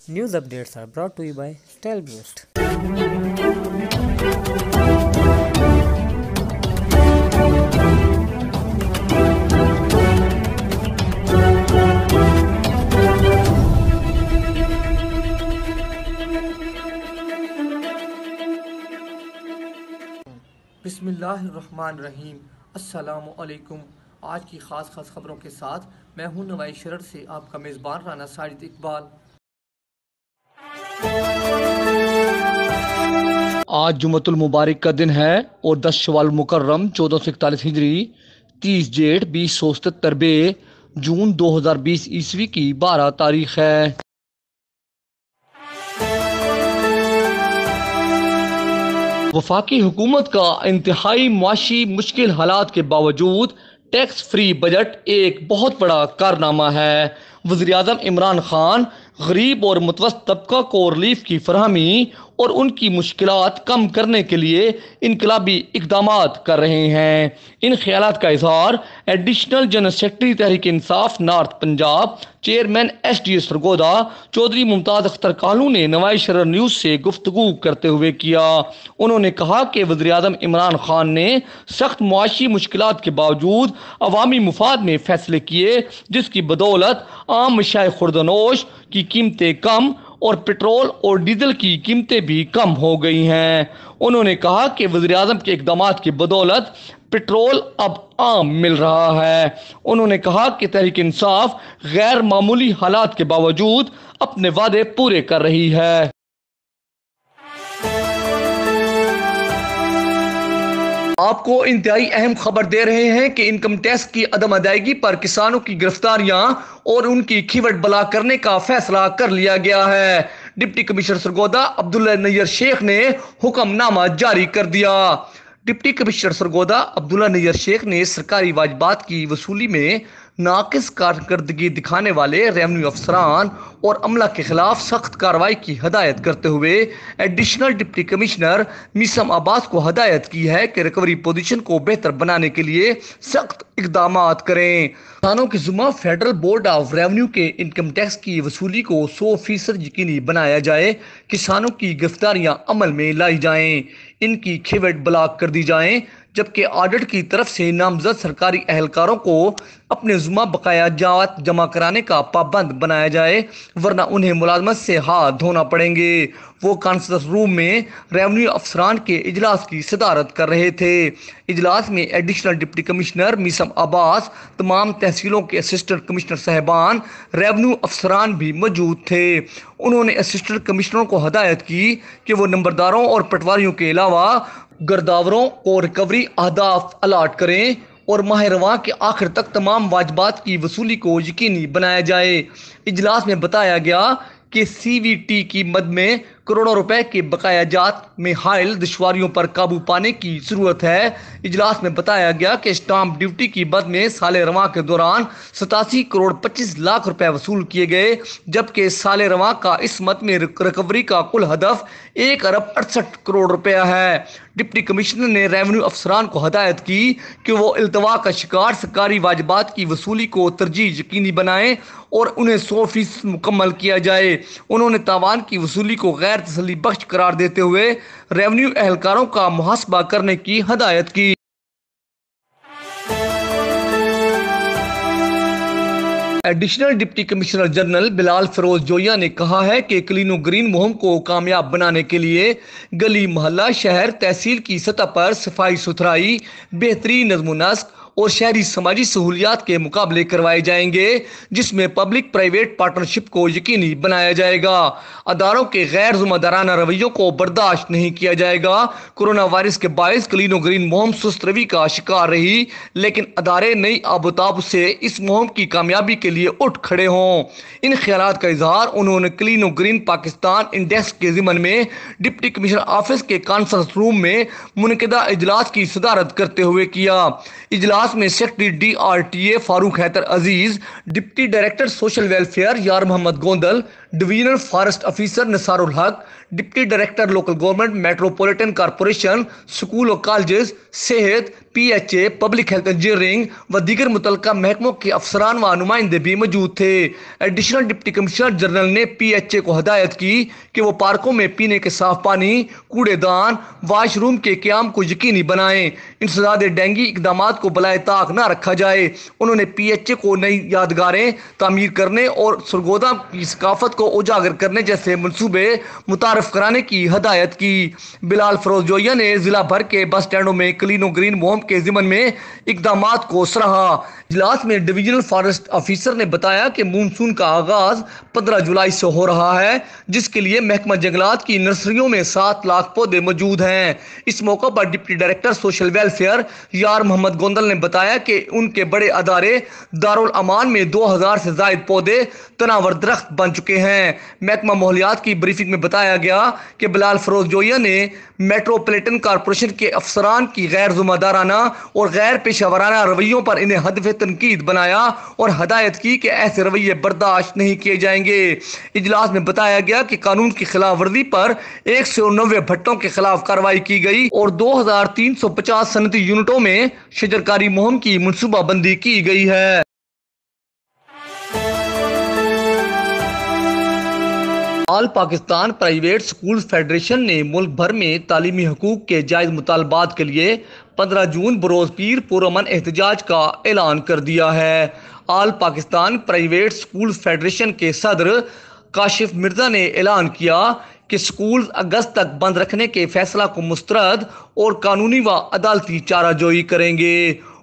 News updates are brought to you by StyleBoost. बिस्मिल्लाहिर्रहमानिर्रहीम। अस्सलामु अलैकुम। आज की ख़ास खबरों के साथ मैं हूं नवाई शरर से आपका मेज़बान राना साजिद इकबाल। आज जुमतुल मुबारक का दिन है और 10 शवाल मुकर्रम 1441 हिजरी 30 जेठ 2077 बे जून 2020 ईस्वी की 12 तारीख है। वफाकी हुकूमत का इंतहाई मुआशी मुश्किल हालात के बावजूद टैक्स फ्री बजट एक बहुत बड़ा कारनामा है। वज़ीर-ए-आज़म इमरान खान गरीब और मुतवस्सित तबका को रिलीफ की फरहमी और उनकी मुश्किलात कम करने के लिए इनकलाबी इकदामात कर रहे हैं। इन ख्यालात का इजहार additional general secretary Tehreek Insaf north Punjab chairman SDA Sargodha Chaudhry Mumtaz Akhtar Kalu ने नवाई शरर न्यूज़ से गुफ्तगू करते हुए किया। उन्होंने कहा कि वज़ीर-ए-आज़म इमरान खान ने सख्त मुआशी मुश्किलात के बावजूद अवामी मुफाद में फैसले किए, जिसकी बदौलत आम मशाए खुर्दनोश की कीमतें कम और पेट्रोल और डीजल की कीमतें भी कम हो गई हैं। उन्होंने कहा कि वज़ीर-ए-आज़म के इक़दामात की बदौलत पेट्रोल अब आम मिल रहा है। उन्होंने कहा कि तहरीक इंसाफ गैर मामूली हालात के बावजूद अपने वादे पूरे कर रही है। आपको इंतहाई अहम खबर दे रहे हैं कि इनकम टैक्स की अदम अदायगी पर किसानों की गिरफ्तारियां और उनकी खिवट बला करने का फैसला कर लिया गया है। डिप्टी कमिश्नर सरगोदा अब्दुल्ला नैयर शेख ने हुक्मनामा जारी कर दिया। डिप्टी कमिश्नर सरगोदा अब्दुल्ला नैयर शेख ने सरकारी वाजिबात की वसूली में नाकिस कारकर्दगी दिखाने वाले रेवेन्यू अफसरान और अमला के खिलाफ सख्त कार्रवाई की हदायत करते हुए additional deputy commissioner Meesam Abbas को हदायत की है कि रिकवरी पोजीशन को बेहतर बनाने के लिए सख्त इकदाम करें। किसानों के जुम्मा फेडरल बोर्ड ऑफ रेवेन्यू के इनकम टैक्स की वसूली को 100% यकीनी बनाया जाए, किसानों की गिरफ्तारियां अमल में लाई जाएं, इनकी खिवट ब्लॉक कर दी जाएं, जबकि ऑडिट की तरफ से नामजद सरकारी एहलकारों को अपने जुम्मा बकाया जात जमा कराने का पाबंद बनाया जाए, वरना उन्हें मुलाजमत से हाथ धोना पड़ेंगे। वो कॉन्फ्रेंस रूम में रेवेन्यू अफसरान के इजलास की सदारत कर रहे थे। इजलास में additional deputy commissioner Meesam Abbas, तमाम तहसीलों के असिस्टेंट कमिश्नर साहबान, रेवेन्यू अफसरान भी मौजूद थे। उन्होंने असिस्टेंट कमिश्नरों को हदायत की कि वो नंबरदारों और पटवारियों के अलावा गर्दावरों को रिकवरी अहदाफ अलाट करें और माह रवां के आखिर तक तमाम वाजिबात की वसूली को यकीनी बनाया जाए। इजलास में बताया गया कि CVT की मद में करोड़ों रुपए के बकाया जात में हायल दुश्वारियों पर काबू पाने की जरूरत है। इजलास में बताया गया कि स्टाम्प ड्यूटी की मद में साल रवां के दौरान 87 करोड़ 25 लाख रुपए वसूल किए गए, जबकि साल रवां का इस मद में रिकवरी का कुल हदफ 1 अरब 68 करोड़ रुपया है। डिप्टी कमिश्नर ने रेवेन्यू अफसरान को हदायत की कि वो इल्तवा का शिकार सरकारी वाजिबात की वसूली को तरजीह यकीनी बनाएं और उन्हें 100% मुकम्मल किया जाए। उन्होंने तावान की वसूली को गैर तसल्ली बख्श करार देते हुए रेवेन्यू एहलकारों का मुहासबा करने की हदायत की। Additional deputy commissioner general Bilal Feroz Zoya ने कहा है कि क्लीनो ग्रीन मुहिम को कामयाब बनाने के लिए गली मोहल्ला शहर तहसील की सतह पर सफाई सुथराई, बेहतरीन नज़्म नस्क और शहरी समाजी सहूलियात के मुकाबले करवाए जाएंगे, जिसमें पब्लिक प्राइवेट पार्टनरशिप को यकीनी बनाया जाएगा। अदारों के गैर जिम्मेदाराना रवैयों को बर्दाश्त नहीं किया जाएगा। कोरोना वायरस के बायस क्लीनो ग्रीन मुहिम सुस्त रवि का शिकार रही, लेकिन अदारे नई आबोताब से इस मुहिम की कामयाबी के लिए उठ खड़े हों। इन ख्यालात का इजहार उन्होंने क्लीनो ग्रीन पाकिस्तान इंडेक्स के ज़िमन में डिप्टी कमिश्नर ऑफिस के कॉन्फ्रेंस रूम में मुनक़िदा इजलास की सदारत करते हुए किया। इजलास में secretary DRTA Farooq Haider Aziz, deputy director social welfare Yar Mohammad Gondal, divisional forest officer Nisarul Haq, deputy director local government metropolitan corporation, school और कॉलेजेस, सेहत, PHA, पब्लिक हेल्थ इंजीनियरिंग व दीगर मुतल्लिका महकमों के अफसरान व नुमाइंदे भी मौजूद थे। एडिशनल डिप्टी कमिश्नर जनरल ने PHA को हदायत की कि वो पार्कों में पीने के साफ पानी, कूड़ेदान, वाशरूम के क़याम को यकीनी बनाएं। इंसदाद डेंगू इकदाम को बलाए ताक न रखा जाए। उन्होंने PHA को नई यादगारें तामीर करने और सरगोदा की सकाफत को उजागर करने जैसे मनसूबे मुतारफ कराने की हदायत की। बिलाल फरोज जोया ने जिला भर के बस स्टैंडों में क्लीन और ग्रीन मुहिम के ज़िमन में इकदाम को सराहा। इजलास में डिवीजनल फॉरेस्ट ऑफिसर ने बताया कि मानसून का आगाज 15 जुलाई से हो रहा है, जिसके लिए महकमा जंगलात की नर्सरियों में 7 लाख पौधे मौजूद हैं। इस मौका पर deputy director social welfare Yar Mohammad Gondal ने बताया कि उनके बड़े अदारे दारुल अमान में 2000 से जायद पौधे तनावर दरख्त बन चुके हैं। महकमा माहौलियात की ब्रीफिंग में बताया गया कि बिलाल फरोज जोया ने मेट्रोपॉलिटन कॉरपोरेशन के अफसरान की गैर जिम्मेदाराना और गैर पेशावराना रवैयों पर इन्हें हदफ तनकीद बनाया और हदायत की कि ऐसे रवैये बर्दाश्त नहीं किए जाएंगे। इजलास में बताया गया कि कानून की खिलाफ वर्जी पर 190 भट्टों के खिलाफ कार्रवाई की गई और 2350 सनती यूनिटों में शजरकारी मुहिम की मनसूबाबंदी की गई है। आल पाकिस्तान प्राइवेट स्कूल्स फेडरेशन ने मुल्क भर में तालीमी हकूक के जायज़ मुतालबात के लिए 15 जून बरोज़ पीर पुरअमन एहतजाज का ऐलान कर दिया है। आल पाकिस्तान प्राइवेट स्कूल्स फेडरेशन के सदर काशिफ मिर्ज़ा ने ऐलान किया कि स्कूल अगस्त तक बंद रखने के फैसला को मुस्तरद और कानूनी व अदालती चाराजोई करेंगे।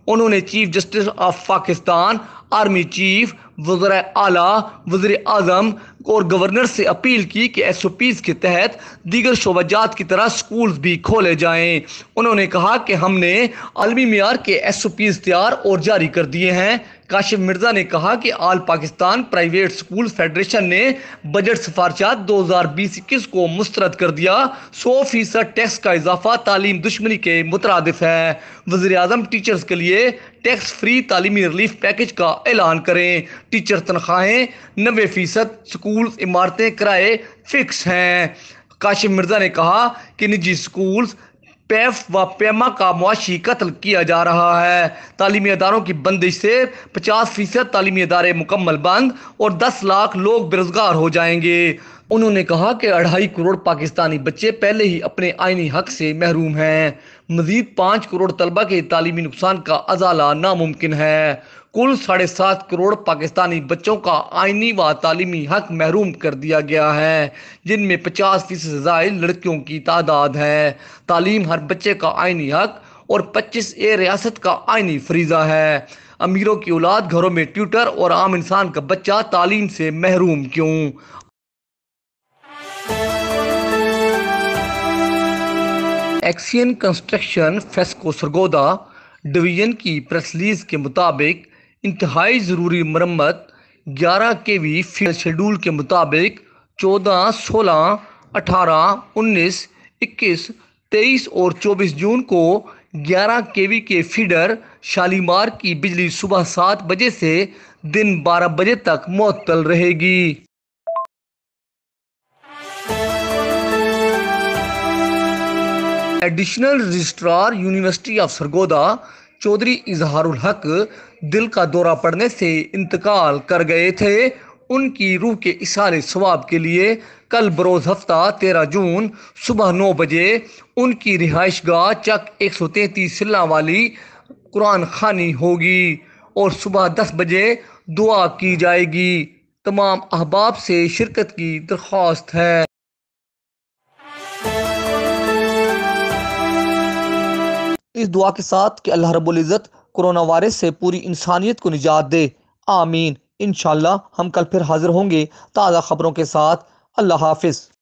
उन्होंने chief justice of Pakistan, army chief, वज़ीर आला, वज़ीर आज़म और गवर्नर से अपील की कि SOPs के तहत दीगर शोबाजात की तरह स्कूल्स भी खोले जाएं। उन्होंने कहा कि हमने आलमी मियार के SOPs तैयार और जारी कर दिए हैं। काशिफ मिर्ज़ा ने कहा कि आल पाकिस्तान प्राइवेट स्कूल फेडरेशन ने बजट सिफारशात 2020-21 को मुस्तरद कर दिया। 100% टैक्स का इजाफा तालीम दुश्मनी के मुतरादिफ है। वज़ीर आज़म टीचर्स के लिए टैक्स फ्री तालीमी रिलीफ पैकेज का ऐलान करें। टीचर तनख्वाहें 90%, स्कूल इमारतें किराए फिक्स हैं। काशिफ मिर्ज़ा ने कहा कि निजी स्कूल्स पैफ व पैमा का मुआशी कत्ल किया जा रहा है। तालीमी अदारों की बंदिश से 50% तालीमी अदारे मुकम्मल बंद और 10 लाख लोग बेरोजगार हो जाएंगे। उन्होंने कहा कि 2.5 करोड़ पाकिस्तानी बच्चे पहले ही अपने आईनी हक से महरूम हैं। मजीद 5 करोड़ तलबा के तालीमी नुकसान का अजाला नामुमकिन है। कुल 7.5 करोड़ पाकिस्तानी बच्चों का आईनी व तालीमी हक महरूम कर दिया गया है, जिनमें 50% से ज़ायद लड़कियों की तादाद है। तालीम हर बच्चे का आईनी हक और 25A रियासत का आईनी फरीज़ा है। अमीरों की औलाद घरों में ट्यूटर और आम इंसान का बच्चा तालीम से महरूम क्यों? एक्सियन कंस्ट्रक्शन फेस्को सरगोदा डिवीजन की प्रेस रिलीज के मुताबिक इंतहाई ज़रूरी मरम्मत 11 kV फील्ड शेड्यूल के मुताबिक 14, 16, 18, 19, 21, 23 और 24 जून को 11 kV के फीडर शालीमार की बिजली सुबह 7 बजे से दिन 12 बजे तक मुअत्तल रहेगी। Additional registrar university of Sargodha Chaudhry Izharul Haq दिल का दौरा पड़ने से इंतकाल कर गए थे। उनकी रूह के इसारे सवाब के लिए कल बरोज़ हफ्ता 13 जून सुबह 9 बजे उनकी रिहाइश गाह चक 133 सिल्ला वाली कुरान खानी होगी और सुबह 10 बजे दुआ की जाएगी। तमाम अहबाब से शिरकत की दरख्वास्त है। इस दुआ के साथ कि अल्लाह रब्बुल इज़्ज़त कोरोना वायरस से पूरी इंसानियत को निजात दे, आमीन। इंशाअल्लाह हम कल फिर हाजिर होंगे ताज़ा खबरों के साथ। अल्लाह हाफिज़।